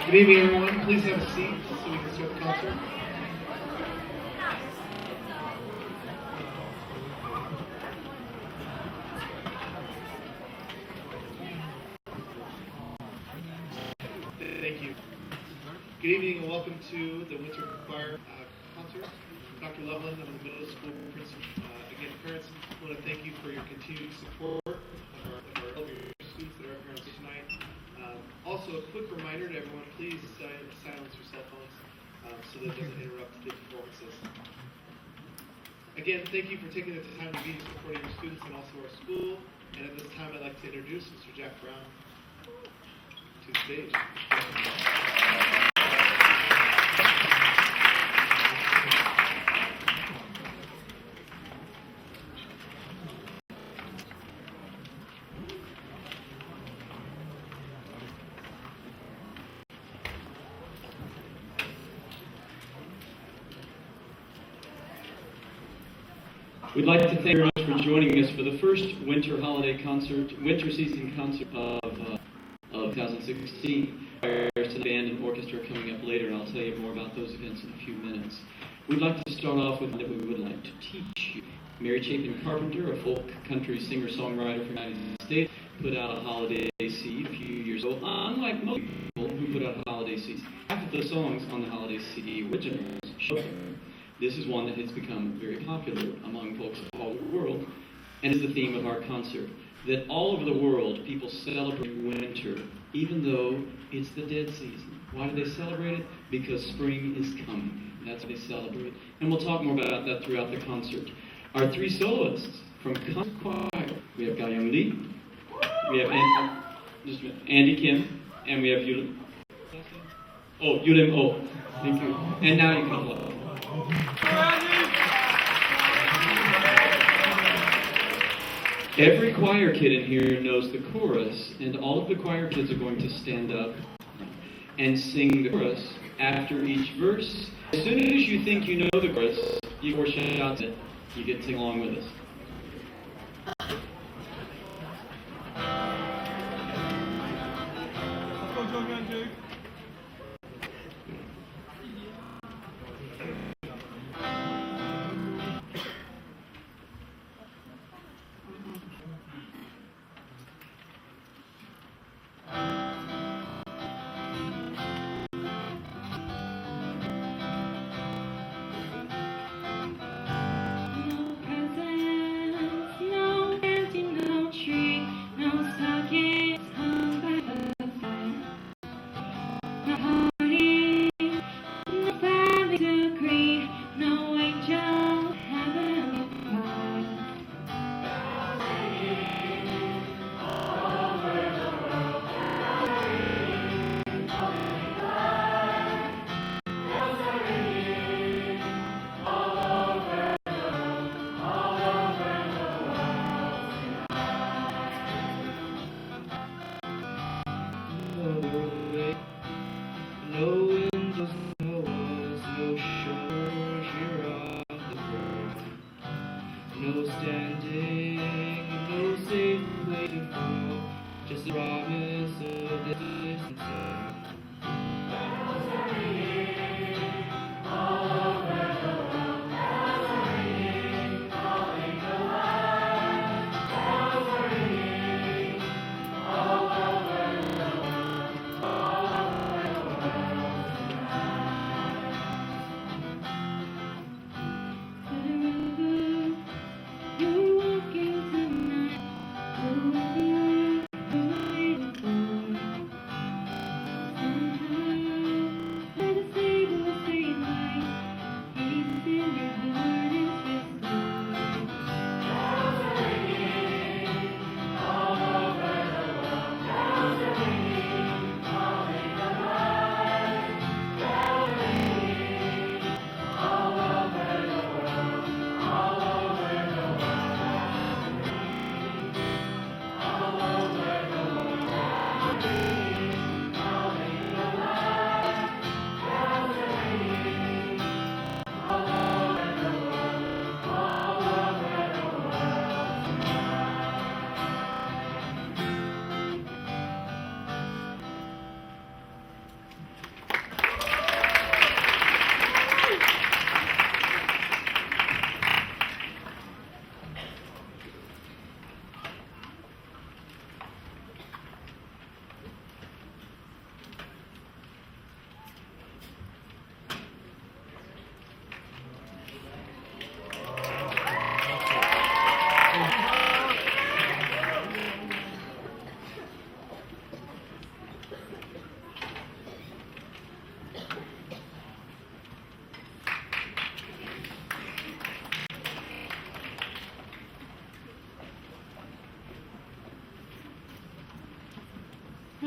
Good evening, everyone. Please have a seat so we can start the concert. Thank you. Good evening and welcome to the Winter Choir concert. Dr. Loveland, I'm the middle school principal. Again, parents, I want to thank you for your continued support of our students that are up here on tonight. Also, a quick reminder to everyone, please silence your cell phones so that it doesn't interrupt the performances. Again, thank you for taking the time to be supporting your students and also our school. And at this time, I'd like to introduce Mr. Jack Brown to the stage. We'd like to thank you very much for joining us for the first winter season concert of 2016. There's a band and orchestra coming up later, and I'll tell you more about those events in a few minutes. We'd like to start off with that we would like to teach you. Mary Chapin Carpenter, a folk country singer-songwriter from the United States, put out a holiday CD a few years ago. Unlike most people who put out holiday CDs, half of the songs on the holiday CD originals show them. This is one that has become very popular among folks all over the world, and is the theme of our concert. That all over the world, people celebrate winter, even though it's the dead season. Why do they celebrate it? Because spring is coming. That's what they celebrate. And we'll talk more about that throughout the concert. Our three soloists from concert choir. We have Ga-Young Lee, we have Andy Kim, and we have Yulim. Oh, Yulim Oh. Thank you. And now you can applaud. Every choir kid in here knows the chorus, and all of the choir kids are going to stand up and sing the chorus after each verse. As soon as you think you know the chorus, you four shots it. You get to sing along with us.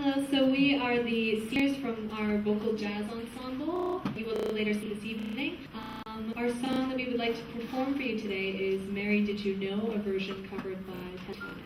Hello, so we are the singers from our vocal jazz ensemble. You will later see this evening. Our song that we would like to perform for you today is Mary Did You Know, a version covered by Pentatonics.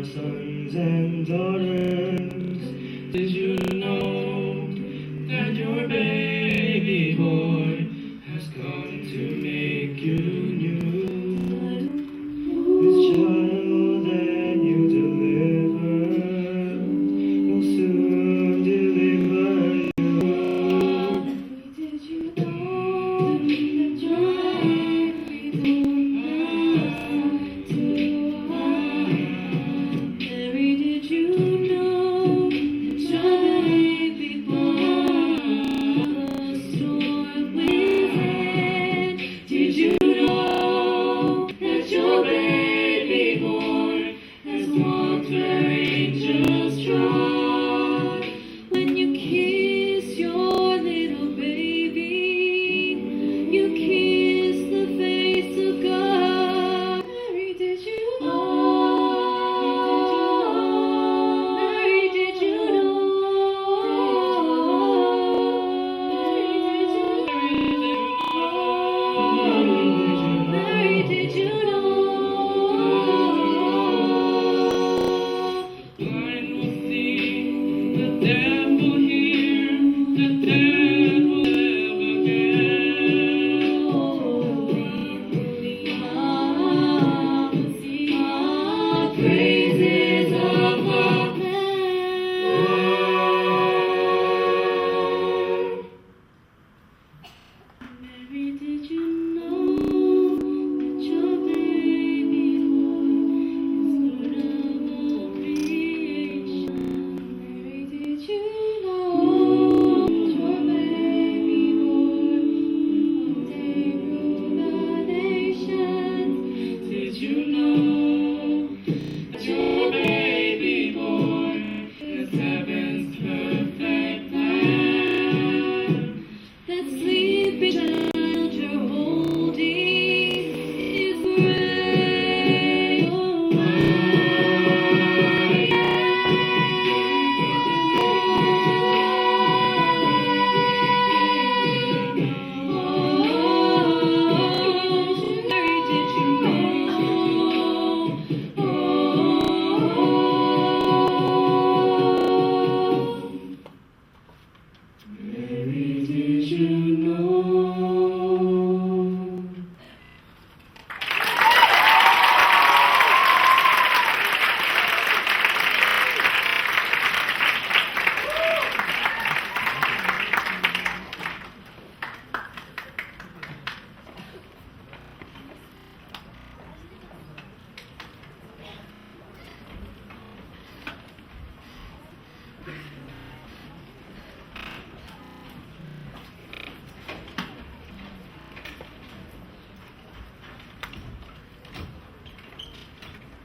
Sons and daughters, did you know that your baby boy has come to make you new? This child that you delivered will soon deliver you. Did you know that your baby boy has come to Mary, did you know that your baby boy was born within? Did you know that your baby boy has walked where angels trod? When you kiss your little baby, you kiss the face of God. Mary, did you know? Praises of the Lamb. Mary, did you know that your baby boy is Lord of all creation? Mary, did you know that your baby boy will one day rule the nations? Did you know your baby boy is heaven's perfect plan? That sleeping child you're holding is great. Mary, did you know? Mary, did you know?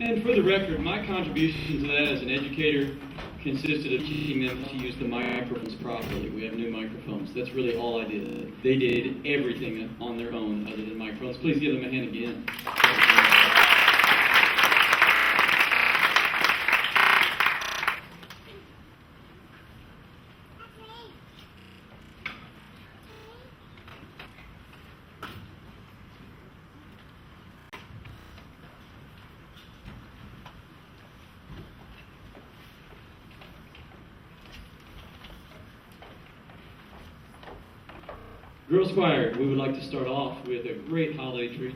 And for the record, my contribution to that as an educator consisted of teaching them to use the microphones properly. We have new microphones. That's really all I did. They did everything on their own other than microphones. Please give them a hand again. Girls Choir, we would like to start off with a great holiday treat.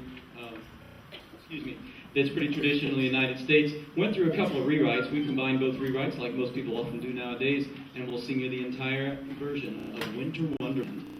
that's pretty traditional in the United States. Went through a couple of rewrites. We combined both rewrites like most people often do nowadays, and we'll sing you the entire version of Winter Wonderland.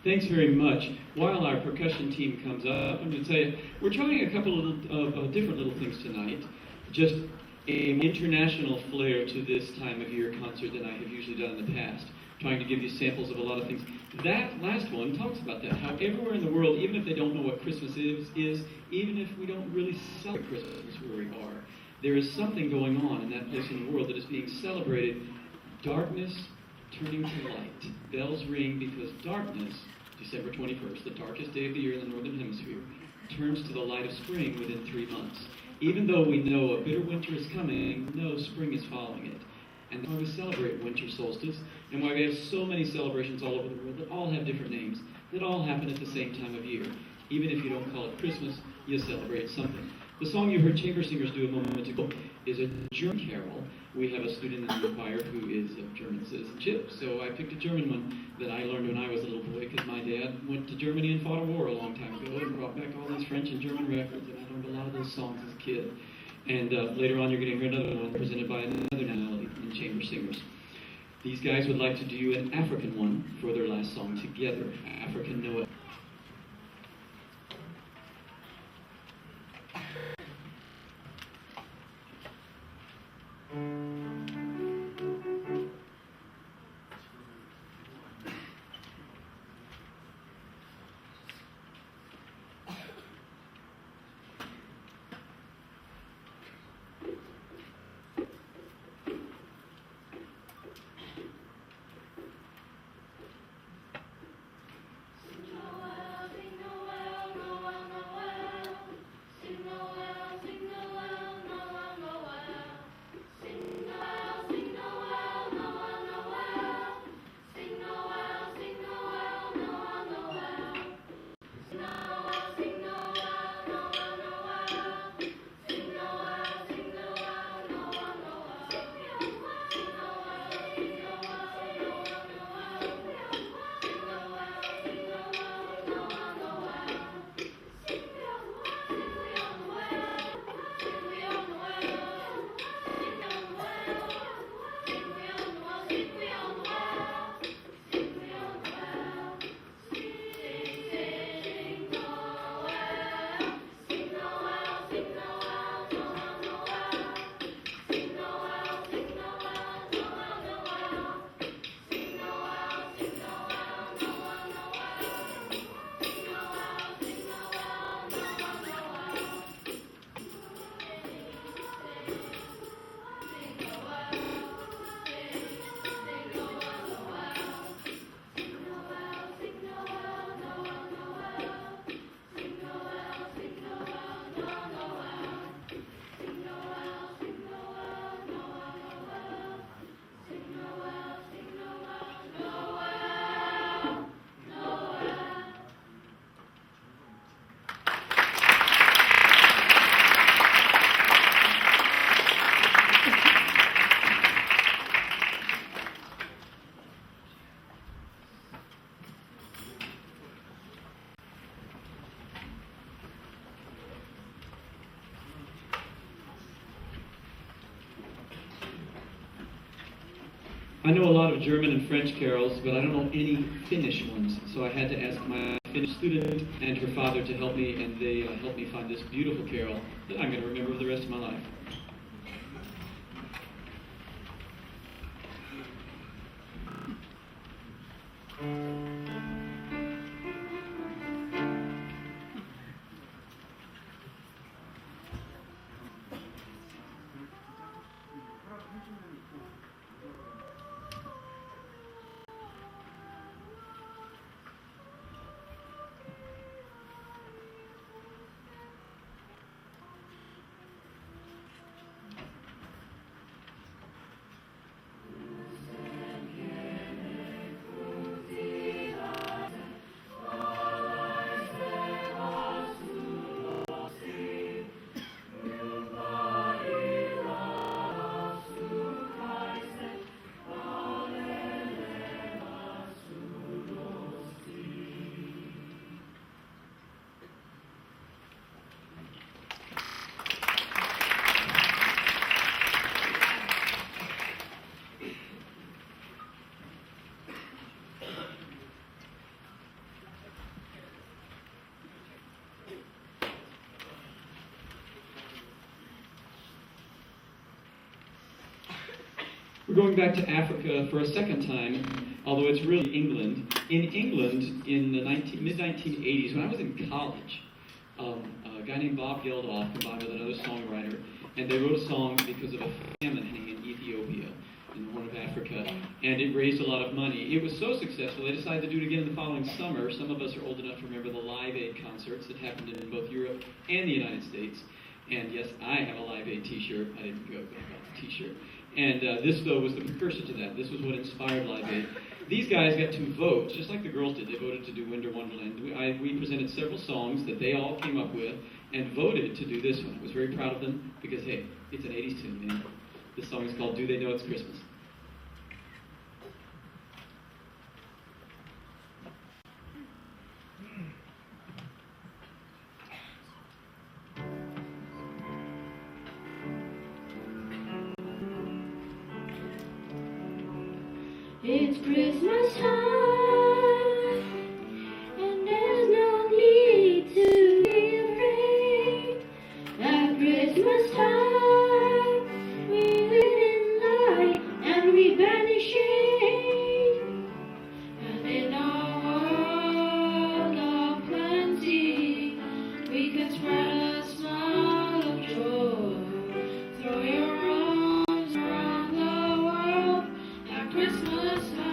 Thanks very much. While our percussion team comes up, I'm going to tell you, we're trying a couple of different little things tonight. Just an international flair to this time of year concert than I have usually done in the past. Trying to give you samples of a lot of things. That last one talks about that, how everywhere in the world, even if they don't know what Christmas is even if we don't really celebrate Christmas where we are, there is something going on in that place in the world that is being celebrated. Darkness turning to light. Bells ring because darkness, December 21st, the darkest day of the year in the Northern Hemisphere, turns to the light of spring within 3 months. Even though we know a bitter winter is coming, no, spring is following it. And that's why we celebrate winter solstice, and why we have so many celebrations all over the world that all have different names, that all happen at the same time of year. Even if you don't call it Christmas, you celebrate something. The song you heard chamber singers do a moment ago is a German carol. We have a student in the choir who is of German citizenship, so I picked a German one that I learned when I was a little boy, because my dad went to Germany and fought a war a long time ago and brought back all these French and German records, and I learned a lot of those songs as a kid. And later on, you're going to hear another one presented by another nationality in chamber singers. These guys would like to do an African one for their last song together, African Noah. I know a lot of German and French carols, but I don't know any Finnish ones. So I had to ask my Finnish student and her father to help me, and they helped me find this beautiful carol that I'm going to remember for the rest of my life. We're going back to Africa for a second time, although it's really England. In England, in the mid-1980s, when I was in college, a guy named Bob Geldof combined with another songwriter, and they wrote a song because of a famine in Ethiopia, in the Horn of Africa, and it raised a lot of money. It was so successful, they decided to do it again the following summer. Some of us are old enough to remember the Live Aid concerts that happened in both Europe and the United States. And yes, I have a Live Aid t-shirt. I didn't go, but I got the t-shirt. And this, though, was the precursor to that. This was what inspired Live Aid. These guys got to vote, just like the girls did. They voted to do Winter Wonderland. We presented several songs that they all came up with and voted to do this one. I was very proud of them because, hey, it's an 80s tune, man. This song is called Do They Know It's Christmas? It's Christmas time, and there's no need to be afraid. At Christmas time, we live in light and we banish shade. And in our world of plenty, we can spread a smile of joy. Throw your arms around the world at Christmas time.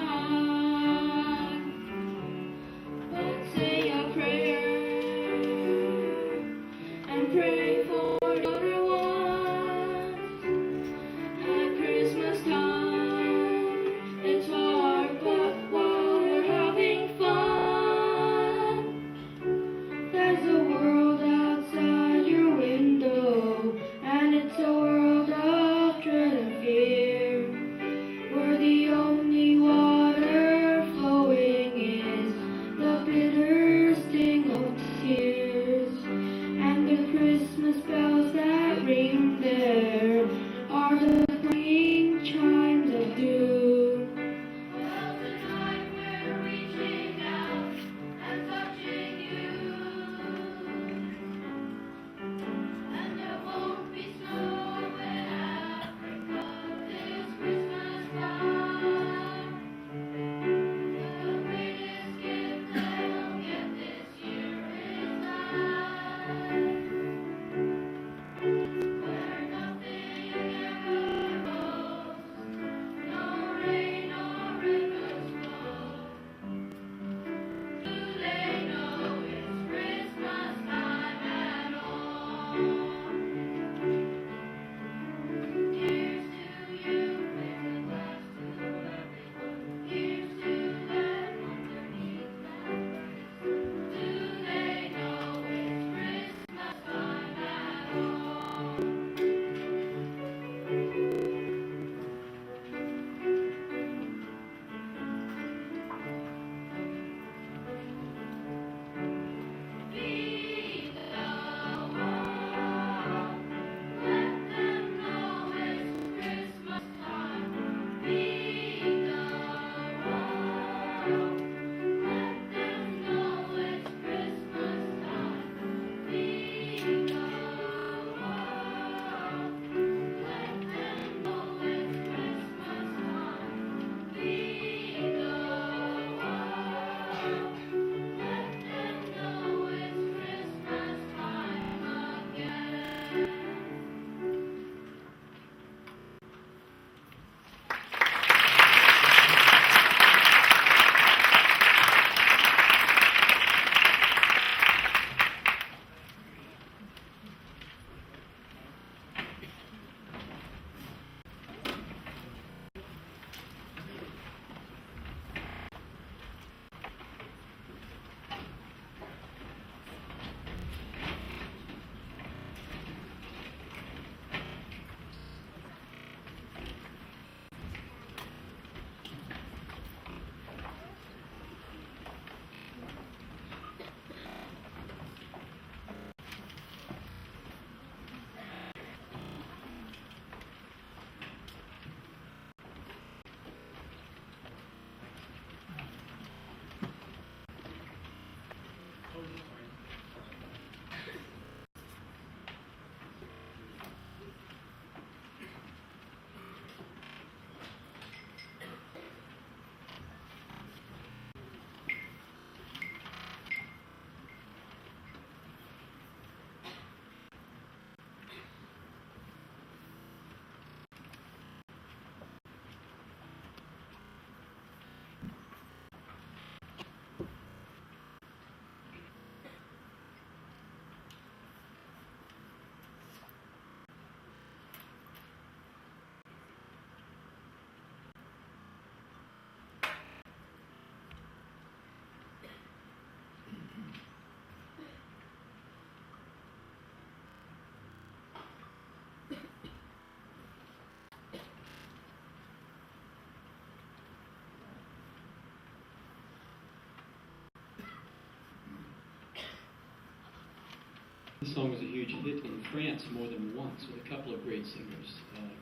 This song was a huge hit in France more than once with a couple of great singers,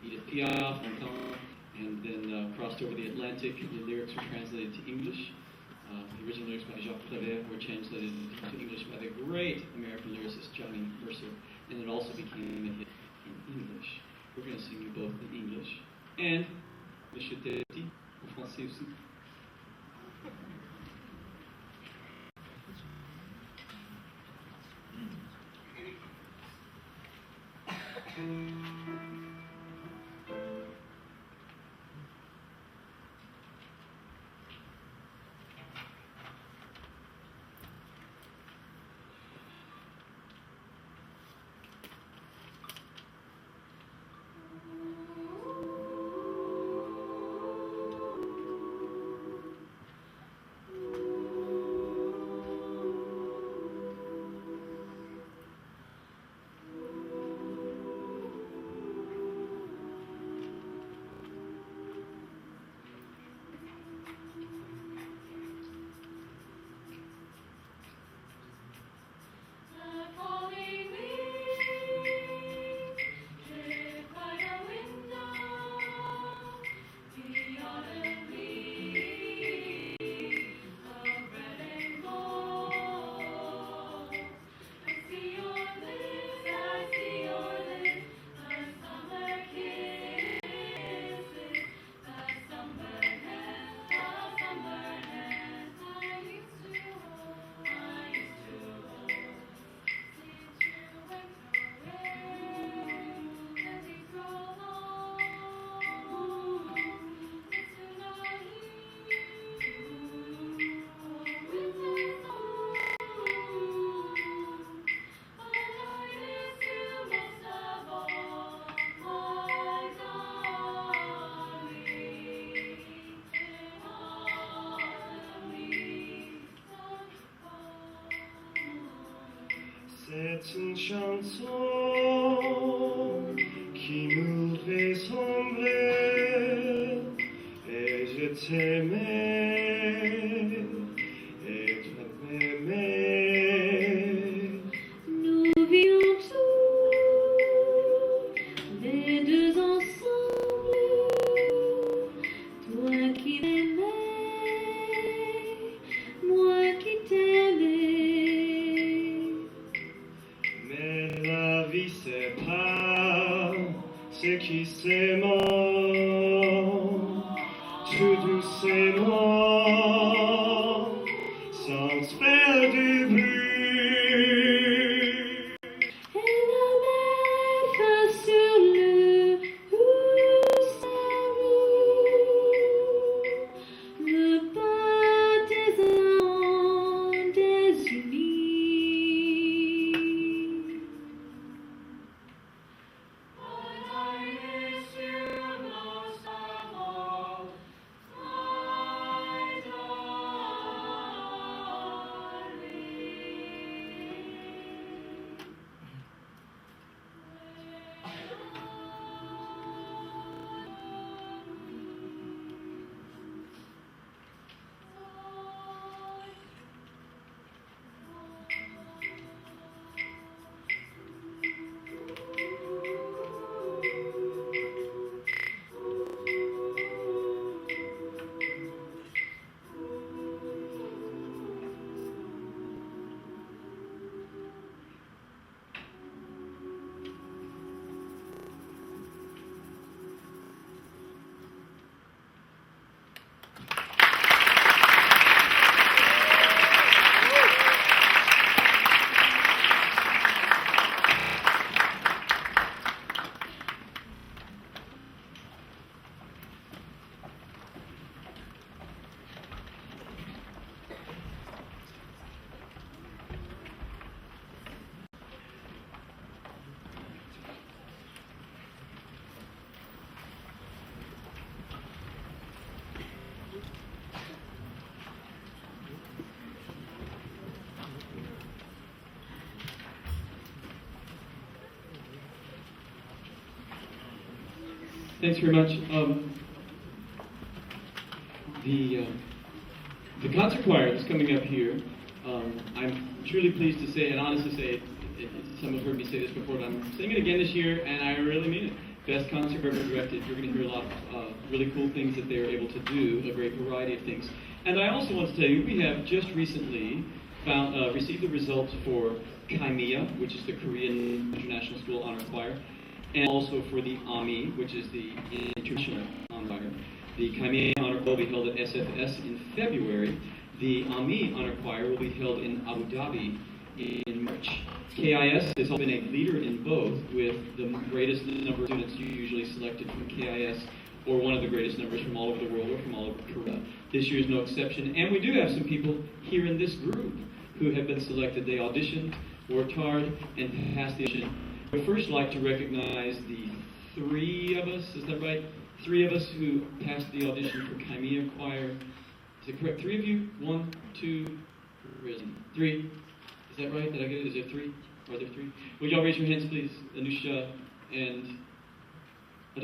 Edith Piaf, and then crossed over the Atlantic. The lyrics were translated to English. The original lyrics by Jacques Prévert were translated to English by the great American lyricist Johnny Mercer, and it also became a hit in English. We're going to sing you both in English and le ch'était en français aussi. C'est une chanson qui nous ressemblait et je t'aimais et toi m'aimais. Nous vivions tous les deux ensemble, toi qui m'aimais, moi qui t'aimais. Mais la vie c'est pas ce qui s'aimant, tout doucement, sans faire du bruit. Et la mer passe sur le sable, le pas des amants désunis. Thanks very much. The concert choir that's coming up here, I'm truly pleased to say, and honest to say, some have heard me say this before, but I'm saying it again this year, and I really mean it. Best concert ever directed. You're going to hear a lot of really cool things that they're able to do, a great variety of things. And I also want to tell you, we have just recently received the results for KIS, which is the Korean International School Honor Choir, and also for the AMI, which is the International Honor Choir. The KIS Honor Choir will be held at SFS in February. The AMI Honor Choir will be held in Abu Dhabi in March. KIS has been a leader in both, with the greatest number of students usually selected from KIS, or one of the greatest numbers from all over the world or from all over Korea. This year is no exception, and we do have some people here in this group who have been selected. They auditioned, worked hard, and passed the audition. I would first like to recognize the three of us, is that right? Three of us who passed the audition for KIS Choir. Is it correct? Three of you? One, two, three. Is that right? Did I get it? Is there three? Are there three? Will y'all raise your hands, please? Anusha and...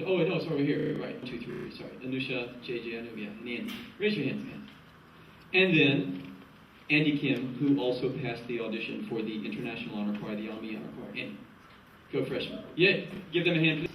Oh, no, it's over here. Right, 1, 2, 3. Sorry. Anusha, JJ, I know, yeah, and Andy. Raise your hands, guys. And then Andy Kim, who also passed the audition for the International Honor Choir, the AMI Honor Choir. Andy, go freshman. Yeah, give them a hand, please.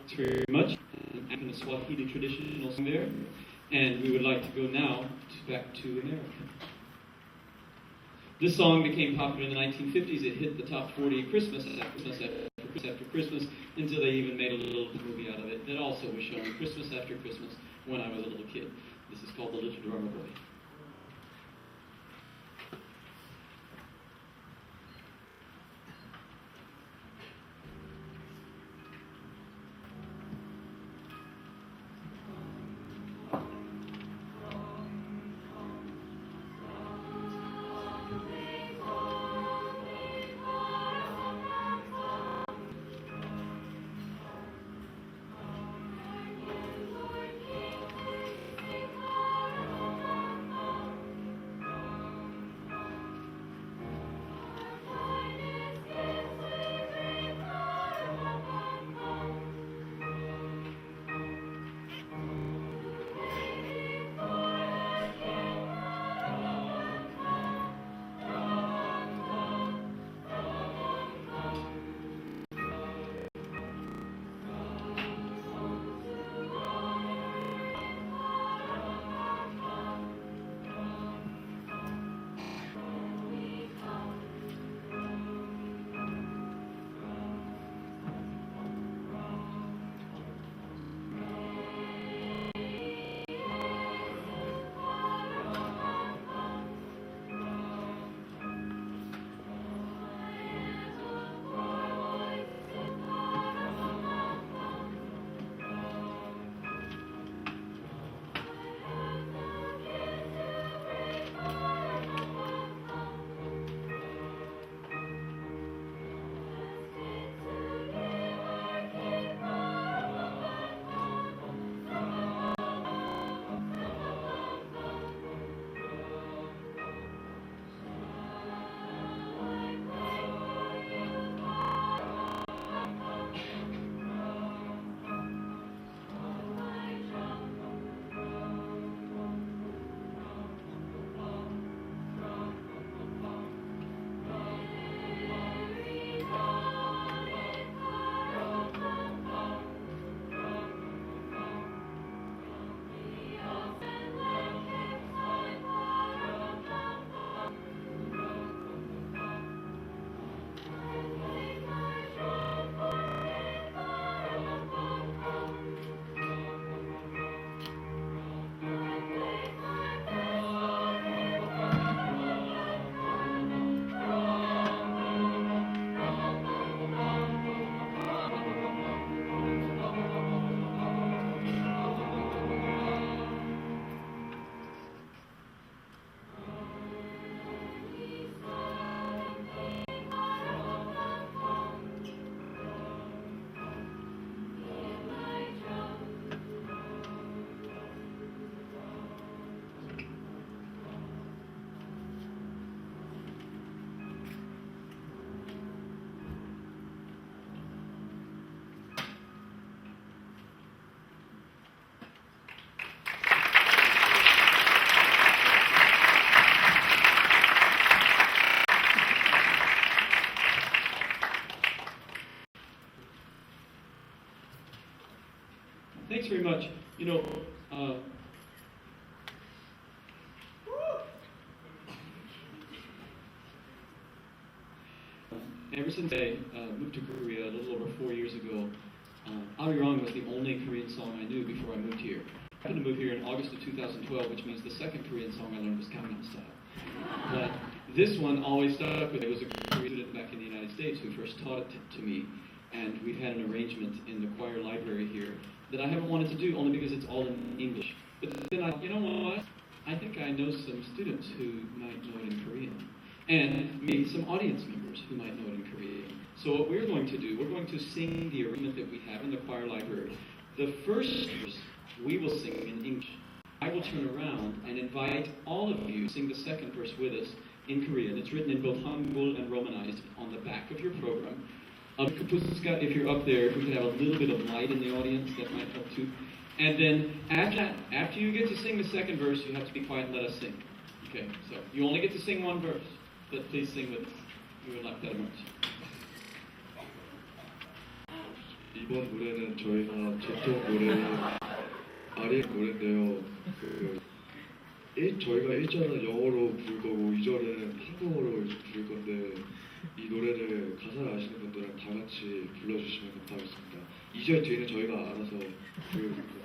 Thanks very much. I'm the Swahili traditional song there. And we would like to go now back to America. This song became popular in the 1950s. It hit the top 40 Christmas after Christmas until they even made a little movie out of it that also was shown Christmas after Christmas when I was a little kid. This is called The Little Drummer Boy. Thanks very much. You know, ever since I moved to Korea a little over 4 years ago, Arirang was the only Korean song I knew before I moved here. I happened to move here in August of 2012, which means the second Korean song I learned was Gangnam Style. But this one always stuck with me. It was a Korean student back in the United States who first taught it to me, and we've had an arrangement in the choir library here that I haven't wanted to do only because it's all in English. But then you know what? I think I know some students who might know it in Korean, and maybe some audience members who might know it in Korean. So what we're going to do, we're going to sing the arrangement that we have in the choir library. The first verse we will sing in English. I will turn around and invite all of you to sing the second verse with us in Korean. It's written in both Hangul and Romanized on the back of your program. If you're up there, if we could have a little bit of light in the audience, that might help too. And then after you get to sing the second verse, you have to be quiet and let us sing. Okay, so you only get to sing one verse, but please sing with us. We would like that much. 이번 노래는 저희가 제통 노래는 아리의 노래인데요. 저희가 1절은 영어로 부를 거고 2절은 한국어로 부를 건데 이 노래를 가사를 아시는 분들은 다 같이 불러주시면 감사하겠습니다. 2절 뒤에는 저희가 알아서 부를 겁니다.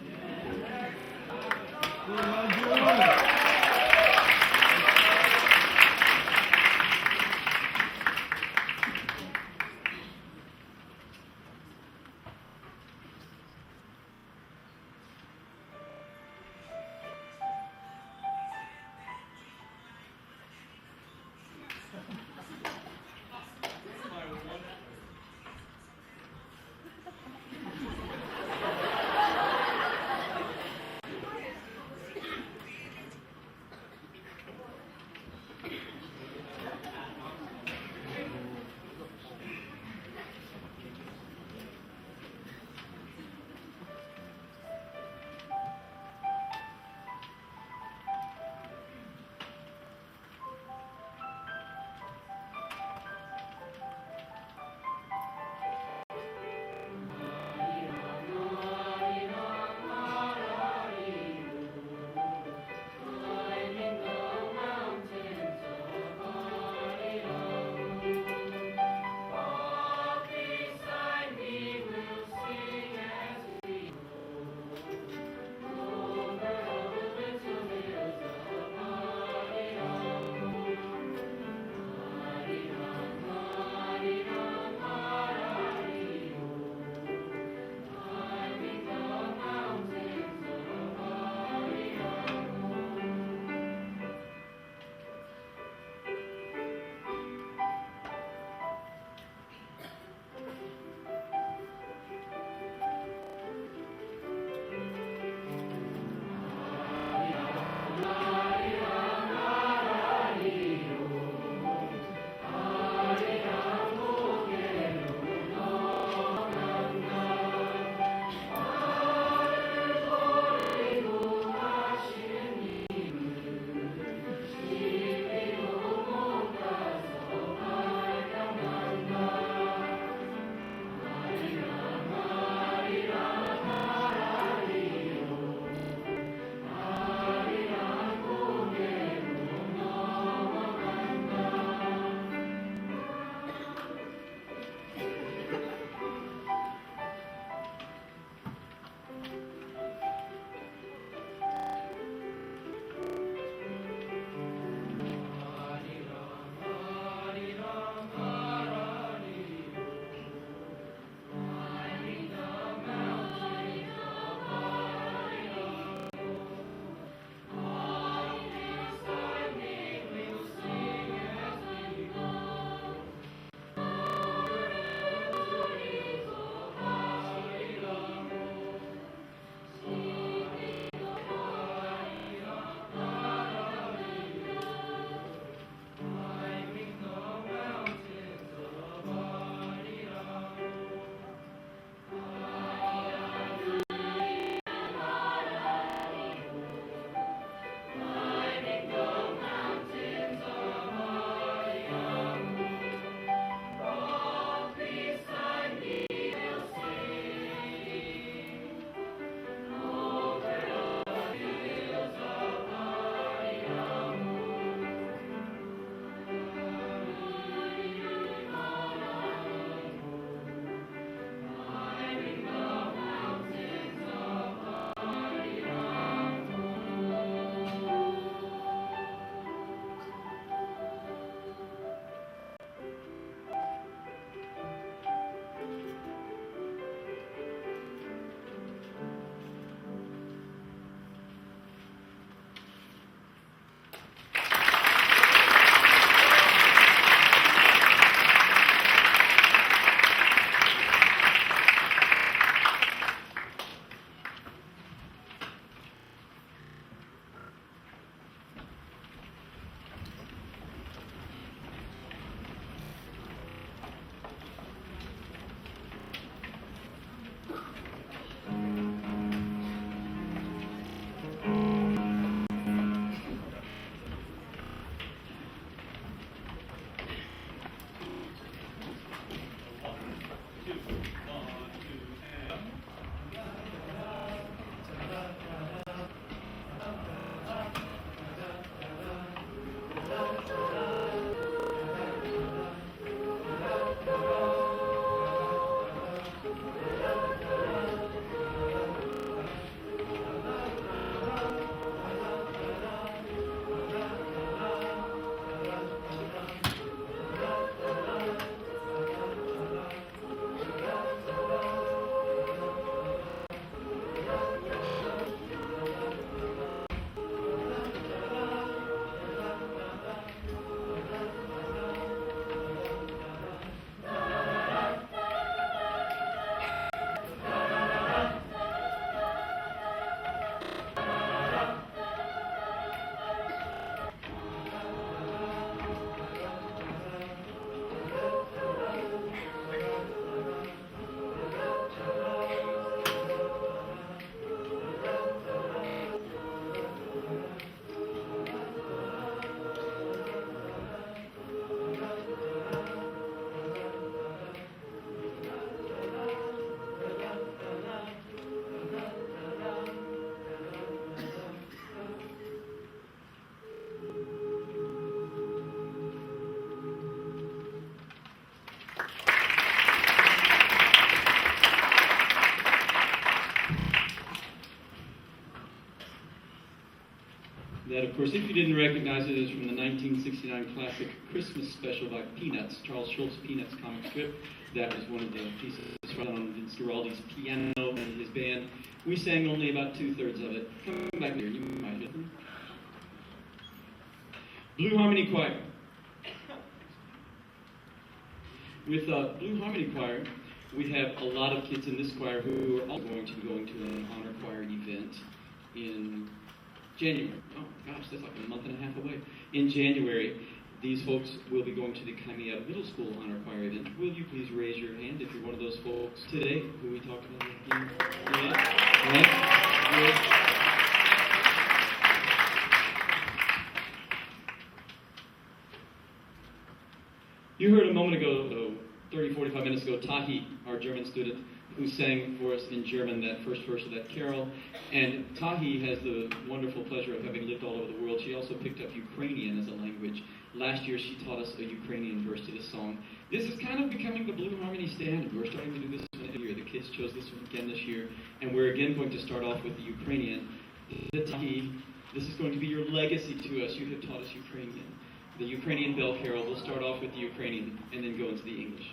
That, of course, if you didn't recognize it, is from the 1969 classic Christmas special by Peanuts, Charles Schulz Peanuts comic strip. That was one of the pieces on Vince Guaraldi's piano and his band. We sang only about 2/3 of it. Come back here, you might hear them. Blue Harmony Choir. With Blue Harmony Choir, we have a lot of kids in this choir who are all going to be going to an honor choir event in January. Oh gosh, that's like a month and a half away. In January, these folks will be going to the KIS Middle School honor choir event. Will you please raise your hand if you're one of those folks today who we talked about? Yeah. Right? Good. You heard a moment ago, 30, 45 minutes ago, Tahi, our German student, who sang for us in German that first verse of that carol. And Tahi has the wonderful pleasure of having lived all over the world. She also picked up Ukrainian as a language. Last year, she taught us a Ukrainian verse to this song. This is kind of becoming the Blue Harmony standard. We're starting to do this one every year. The kids chose this one again this year. And we're again going to start off with the Ukrainian. Tahi, this is going to be your legacy to us. You have taught us Ukrainian. The Ukrainian bell carol. We'll start off with the Ukrainian and then go into the English.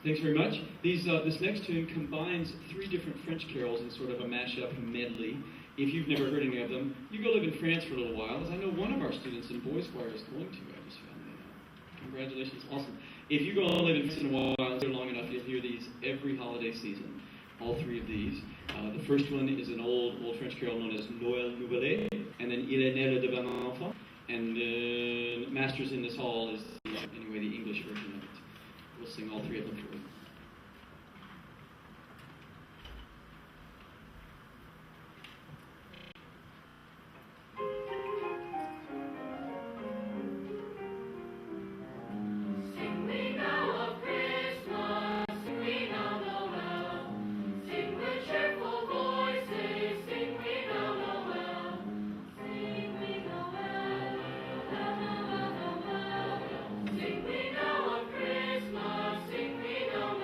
Thanks very much. This next tune combines 3 different French carols in sort of a mashup medley. If you've never heard any of them, you go live in France for a little while, as I know one of our students in boys choir is going to. I just found that out. Congratulations, awesome. If you go live in France in a while, there long enough, you'll hear these every holiday season. All 3 of these. The first one is an old French carol known as Noël Nouvelet, and then Il est né le divin enfant, and Masters in this Hall is anyway the English version of it. We'll sing all 3 of them for you. Sing we know of Christmas, sing we know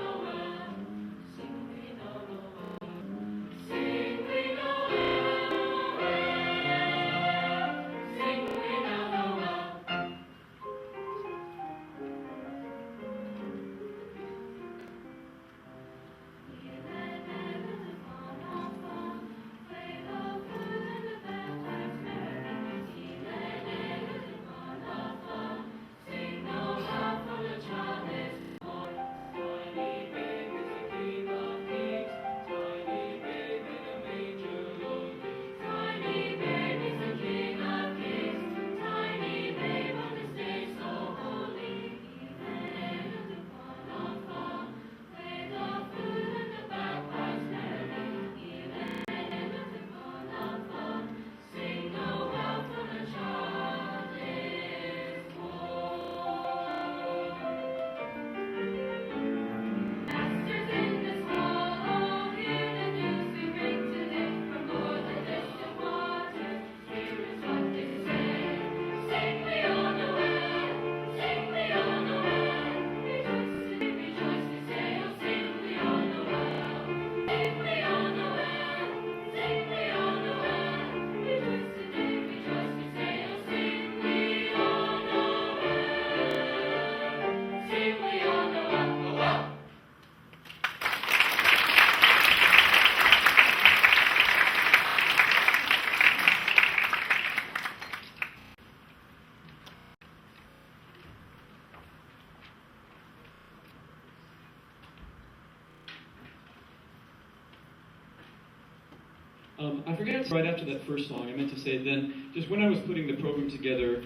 I forgot right after that first song, I meant to say then, just when I was putting the program together,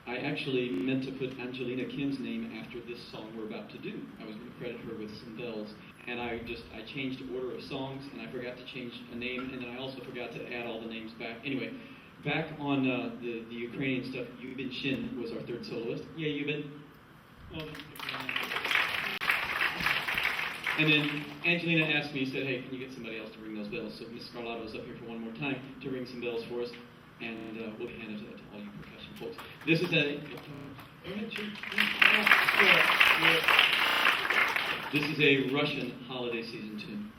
I actually meant to put Angelina Kim's name after this song we're about to do. I was going to credit her with some bells, and I changed order of songs, and I forgot to change a name, and then I also forgot to add all the names back. Anyway, back on the Ukrainian stuff, Yubin Shin was our third soloist. Yeah, Yubin. And then Angelina asked me, said, hey, can you get somebody else to ring those bells? So Miss Scarlato is up here for one more time to ring some bells for us, and we'll be handing that to all you percussion folks. This is a Russian holiday season tune.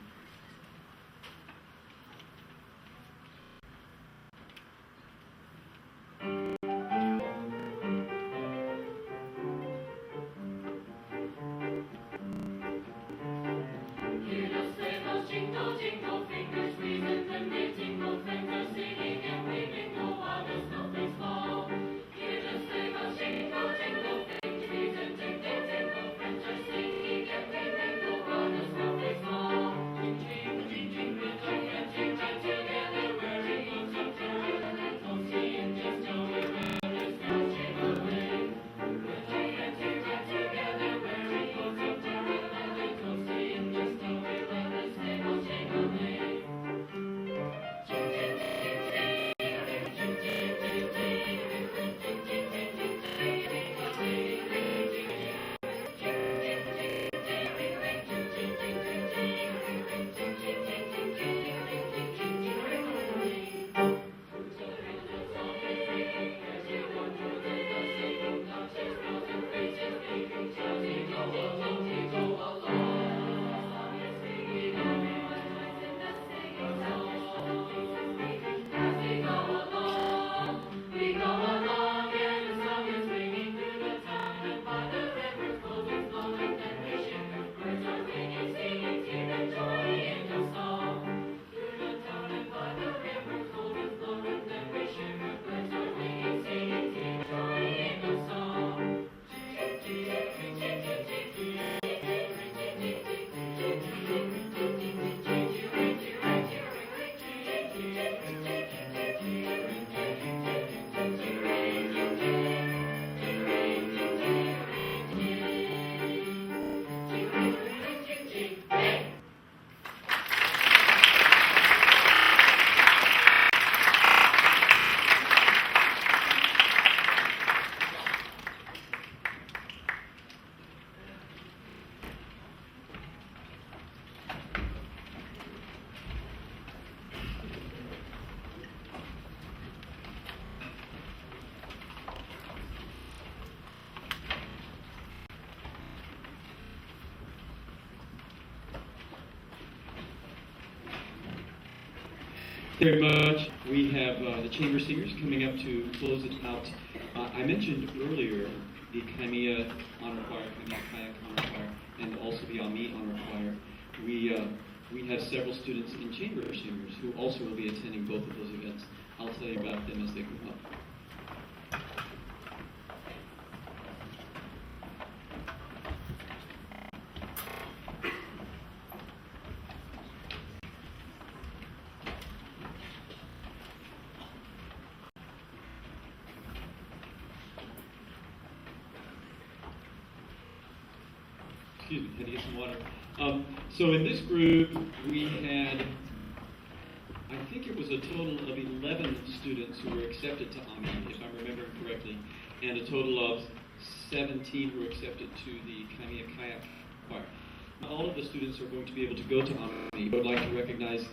Very much. We have the chamber singers coming up to close it out. I mentioned earlier the Kaimia Honor Choir, Kaimia Kayak Honor Choir, and also the Ami Honor Choir. We have several students in chamber singers who also will be attending both of those events. I'll tell you about them as they come up. Excuse me, had to get some water. So in this group, we had, I think it was a total of 11 students who were accepted to AMI, if I'm remembering correctly, and a total of 17 who were accepted to the Kaimia Kayak Choir. Now, all of the students are going to be able to go to AMI. I would like to recognize,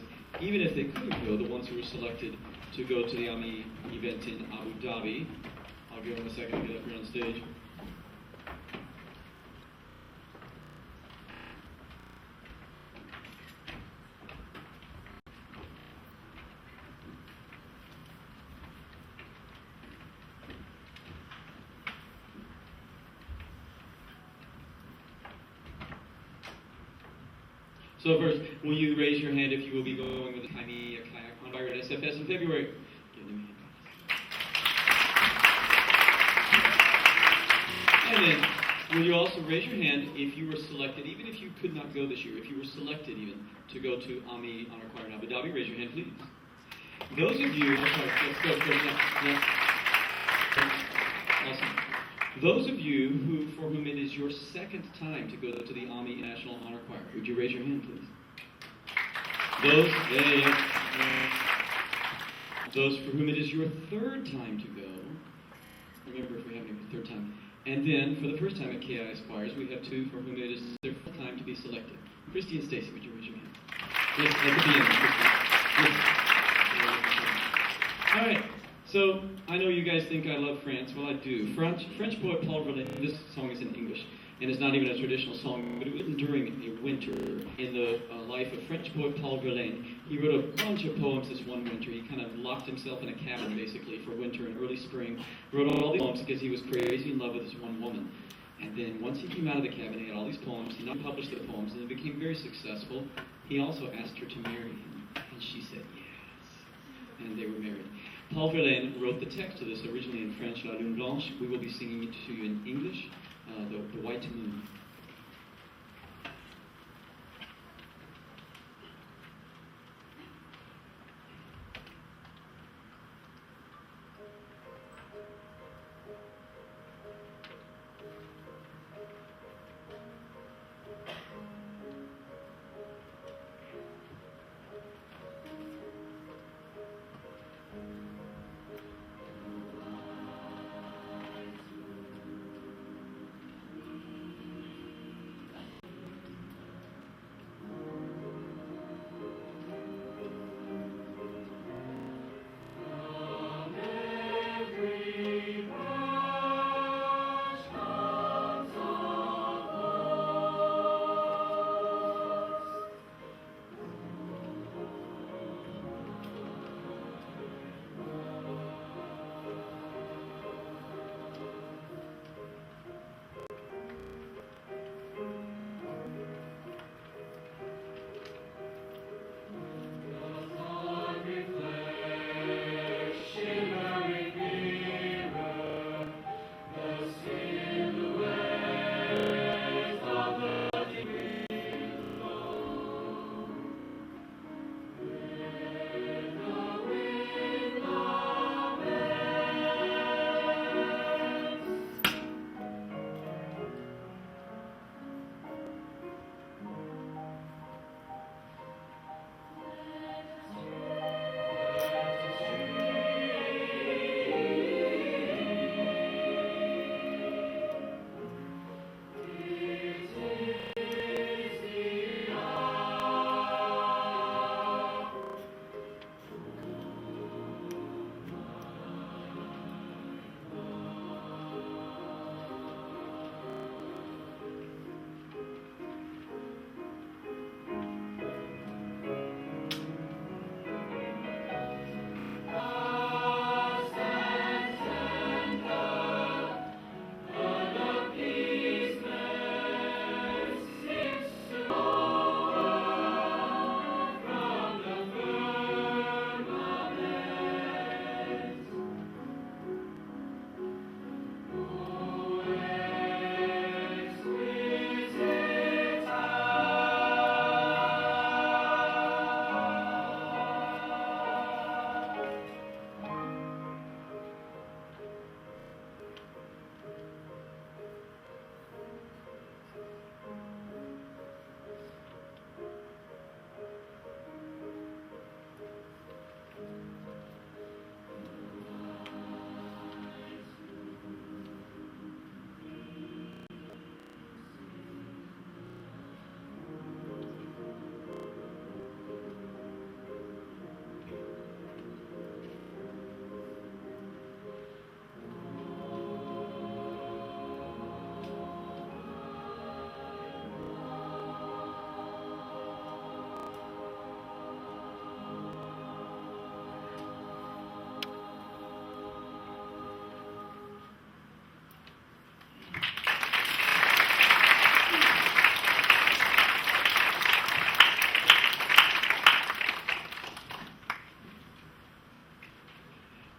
even if they couldn't go, the ones who were selected to go to the AMI event in Abu Dhabi. I'll give them a second to get up here on stage. So first, will you raise your hand if you will be going with the Kaimia Kayak on fire at SFS in February? Give them a hand. And then, will you also raise your hand if you were selected, even if you could not go this year, if you were selected even to go to AMI Honor Choir in Abu Dhabi, raise your hand please. Those of you, let's go, awesome. Those of you for whom it is your second time to go to the Army National Honor Choir, would you raise your hand, please? Those for whom it is your third time to go, remember if we have any third time. And then, for the first time at KIS Choirs, we have two for whom it is their first time to be selected. Christy and Stacy, would you raise your hand? Yes, at the end, Christy. Yes. All right. So, I know you guys think I love France. Well, I do. French poet Paul Verlaine, this song is in English, and it's not even a traditional song, but it was written during a winter in the life of French poet Paul Verlaine. He wrote a bunch of poems this one winter. He kind of locked himself in a cabin, basically, for winter and early spring. Wrote all these poems because he was crazy in love with this one woman. And then once he came out of the cabin, he had all these poems. He not published the poems, and they became very successful. He also asked her to marry him, and she said yes. And they were married. Paul Verlaine wrote the text of this originally in French, La Lune Blanche. We will be singing it to you in English, the White Moon.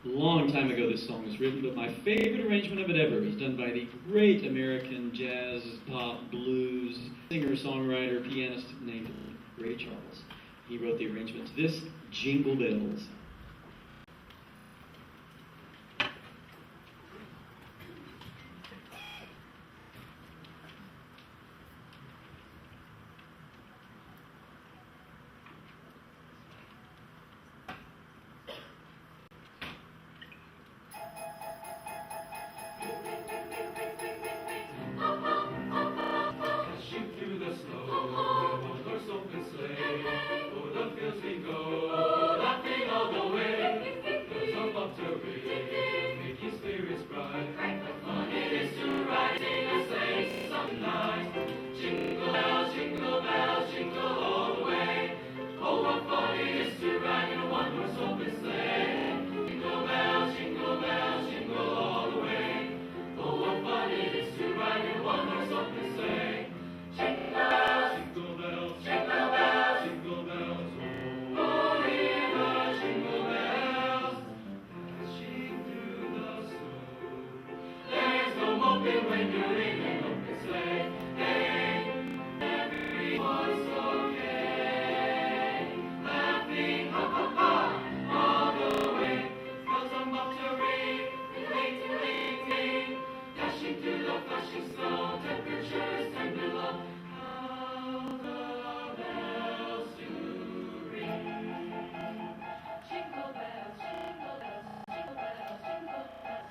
Long time ago this song was written, but my favorite arrangement of it ever is done by the great American jazz, pop, blues singer-songwriter, pianist named Ray Charles. He wrote the arrangement to this, Jingle Bells. Dashing through the snow, one horse open sleigh. O'er the fields we go, laughing all the way. Bells of October, making spirits bright. What fun it is to ride in a sleigh tonight. Jingle bells, jingle all the way. Oh, what fun it is to ride in a one-horse open sleigh. Jingle bells, jingle all the way. Oh, what fun it is to ride in a one-horse open sleigh. Jingle bells, jingle bells, oh, hear the jingle bells, dashing through the snow. There's no moping when you're in an open sleigh. Hey, everyone's okay, laughing ha ha ha all the way. Bells on Monterey, ting ting ting, dashing through the flashing snow. Temperatures 10 below. How the bells do ring. Jingle bells, jingle bells,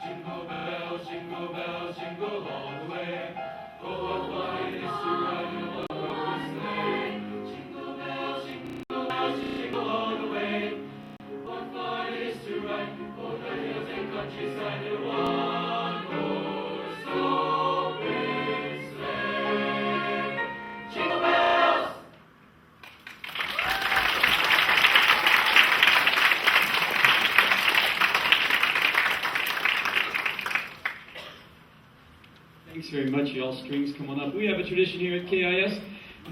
jingle bells, jingle bells, jingle bells, jingle all the way. Oh, what fun it is to ride in a one-horse sleigh. Jingle bells, jingle bells, jingle all the way. What fun it is to ride over the hills and countryside in a one-horse open sleigh. Jingle bells! Thanks very much, y'all. Strings, come on up. We have a tradition here at KIS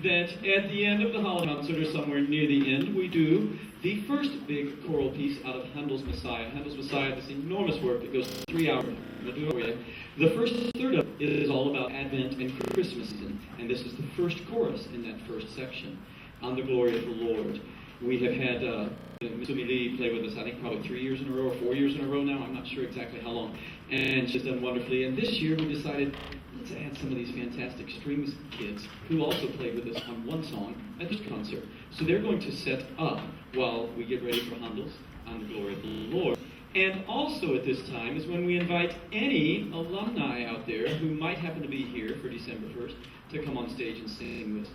that at the end of the holiday concert, or somewhere near the end, we do the first big choral piece out of Handel's Messiah. Handel's Messiah, this enormous work that goes 3 hours. We'll do it for you. The first third of it is all about Advent and Christmas, and this is the first chorus in that first section, On the Glory of the Lord. We have had Miss Umi Lee play with us, I think probably 3 years in a row or 4 years in a row now. I'm not sure exactly how long. And she's done wonderfully. And this year we decided, let's add some of these fantastic strings kids who also played with us on one song at this concert. So they're going to set up while we get ready for Handel's On the Glory of the Lord. And also at this time is when we invite any alumni out there who might happen to be here for December 1st to come on stage and sing with us.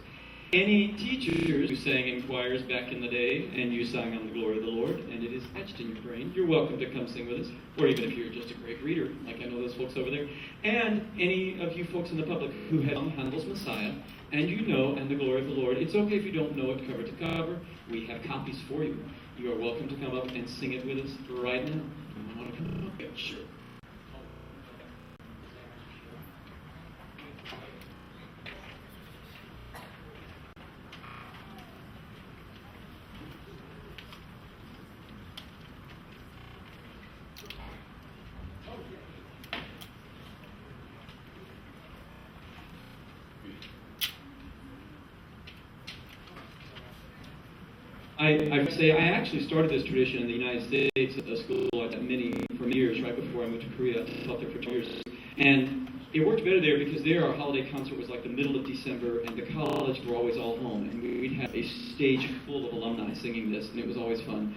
Any teachers who sang in choirs back in the day and you sang On the Glory of the Lord and it is etched in your brain, you're welcome to come sing with us. Or even if you're just a great reader, like I know those folks over there. And any of you folks in the public who have sung Handel's Messiah and you know On the Glory of the Lord, it's okay if you don't know it cover to cover. We have copies for you. You are welcome to come up and sing it with us right now. You want to come up? Yeah, sure. I say I actually started this tradition in the United States at a school I taught for many years, right before I went to Korea. I taught there for 2 years. And it worked better there because there our holiday concert was like the middle of December and the college were always all home. And we'd have a stage full of alumni singing this, and it was always fun.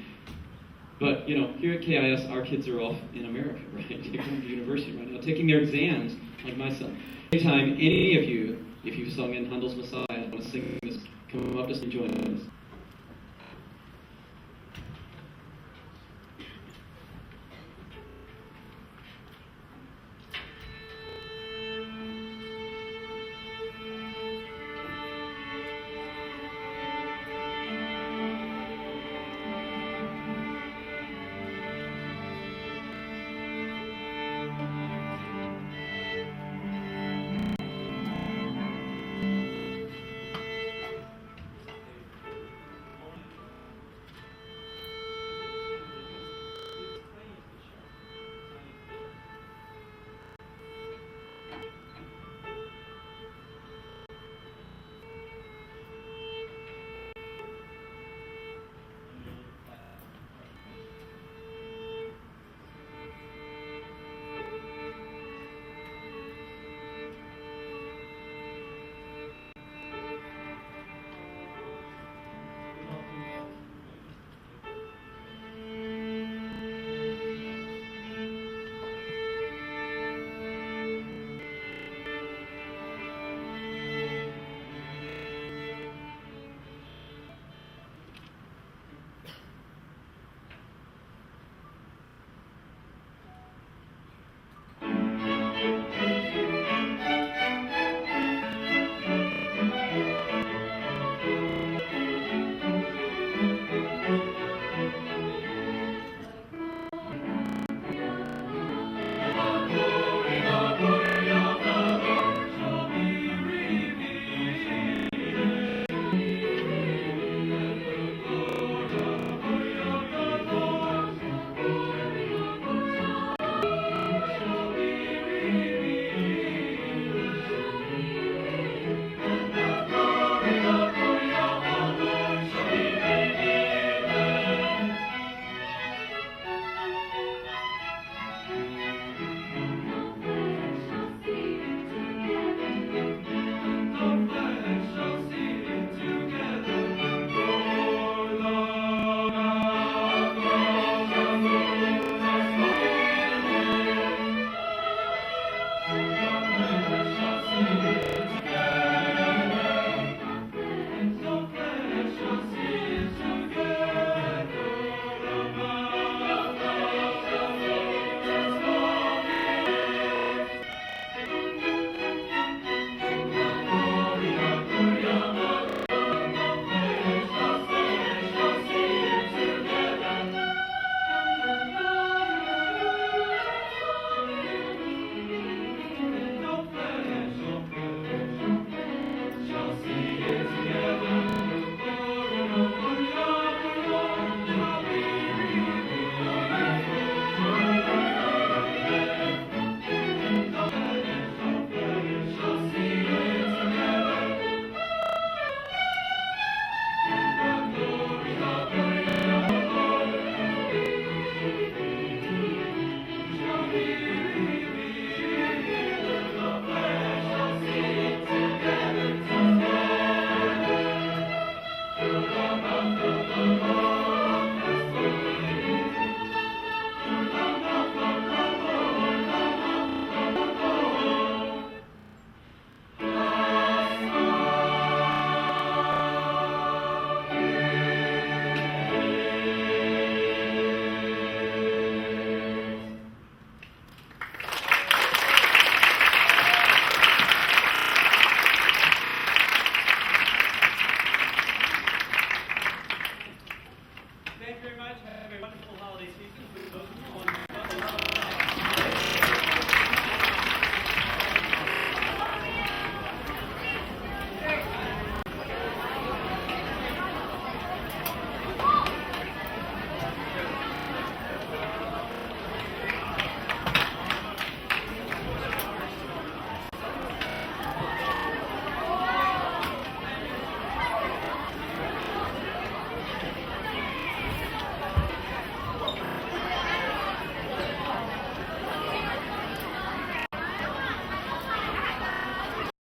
But, you know, here at KIS, our kids are off in America, right? They're going to university right now, taking their exams, like my son. Anytime any of you, if you've sung in Handel's Messiah, want to sing this, come up just and join us.